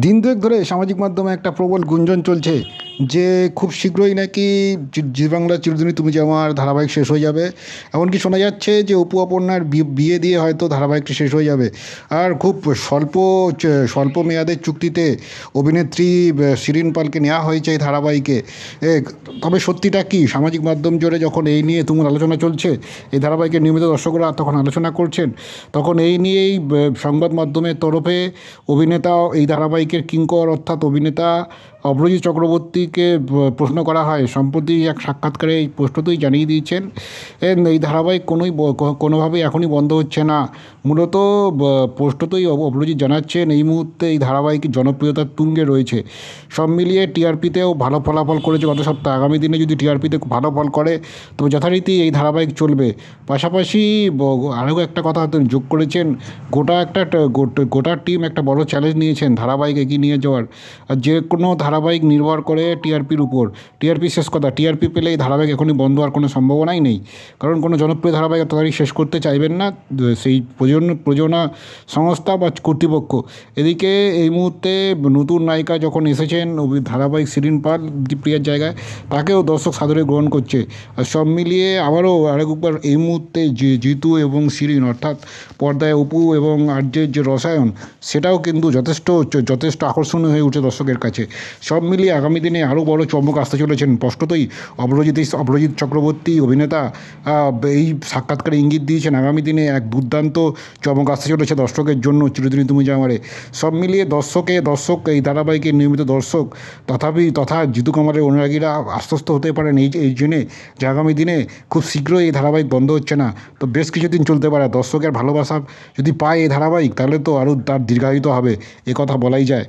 দিন দুয়েক ধরে সামাজিক মাধ্যমে একটা প্রবল গুঞ্জন চলছে যে খুব শীঘ্রই নাকি জি বাংলা চিরদিনই তুমি যে আমার ধারাবাহিক শেষ হয়ে যাবে। এমনকি শোনা যাচ্ছে যে অপু অপর্ণার বিয়ে দিয়ে হয়তো ধারাবাহিকটি শেষ হয়ে যাবে। আর খুব স্বল্প মেয়াদের চুক্তিতে অভিনেত্রী শিরিন পালকে নেওয়া হয়েছে এই ধারাবাহিকে। তবে সত্যিটা কি, সামাজিক মাধ্যম জুড়ে যখন এই নিয়ে তুমুল আলোচনা চলছে, এই ধারাবাহিকের নিয়মিত দর্শকরা তখন আলোচনা করছেন, তখন এই নিয়েই সংবাদ মাধ্যমের তরফে অভিনেতা এই ধারাবাহিকের কিঙ্কর অর্থাৎ অভিনেতা অভ্রজিৎ চক্রবর্তীকে প্রশ্ন করা হয়। সম্প্রতি এক সাক্ষাৎকারে এই প্রশ্নটাই জানিয়ে দিয়েছেন এই ধারাবাহিক কোনোভাবেই এখনই বন্ধ হচ্ছে না। মূলত প্রশ্নতই অভ্রজিৎ জানাচ্ছেন এই মুহূর্তে এই ধারাবাহিকের জনপ্রিয়তার তুঙ্গে রয়েছে। সব মিলিয়ে টিআরপিতেও ভালো ফলাফল করেছে গত সপ্তাহে। আগামী দিনে যদি টিআরপিতে ভালো ফল করে তো যথারীতি এই ধারাবাহিক চলবে। পাশাপাশি আরও একটা কথা যোগ করেছেন, গোটা টিম একটা বড় চ্যালেঞ্জ নিয়েছেন ধারাবাহিক এগিয়ে নিয়ে যাওয়ার। আর যে কোনো ধারাবাহিক নির্ভর করে টিআরপির উপর। টিআরপি শেষ কথা, টিআরপি পেলে এই ধারাবাহিক এখনই বন্ধ হওয়ার কোনো সম্ভাবনাই নেই। কারণ কোনো জনপ্রিয় ধারাবাহিক তাড়াতাড়ি শেষ করতে চাইবেন না সেই প্রযোজনা সংস্থা বা কর্তৃপক্ষ। এদিকে এই মুহূর্তে নতুন নায়িকা যখন এসেছেন ধারাবাহিক শিরিন পাল দীপ্রিয়ার জায়গায়, তাকেও দর্শক সাদরে গ্রহণ করছে। আর সব মিলিয়ে আবারও আরেকবার এই মুহূর্তে জিতু এবং শিরিন অর্থাৎ পর্দায় অপু এবং আর্যের যে রসায়ন, সেটাও কিন্তু যথেষ্ট আকর্ষণীয় হয়ে উঠছে দর্শকের কাছে। সব মিলিয়ে আগামী দিনে আরও বড় চমক আসতে চলেছেন স্পষ্টতই অভ্রজিৎ চক্রবর্তী অভিনেতা এই সাক্ষাৎকারে ইঙ্গিত দিয়েছেন আগামী দিনে এক দুর্দান্ত চমক আসতে চলেছে দর্শকের জন্য চিরদিনই তুমি যে আমারে। সব মিলিয়ে দর্শক এই ধারাবাহিকের নিয়মিত দর্শক তথা জিতু কামালের অনুরাগীরা আশ্বস্ত হতে পারেন এই জেনে যে আগামী দিনে খুব শীঘ্রই এই ধারাবাহিক বন্ধ হচ্ছে না, তো বেশ কিছুদিন চলতে পারে। দর্শকের ভালোবাসা যদি পায় এই ধারাবাহিক, তাহলে তো আরও তার দীর্ঘায়িত হবে, এ কথা বলাই যায়।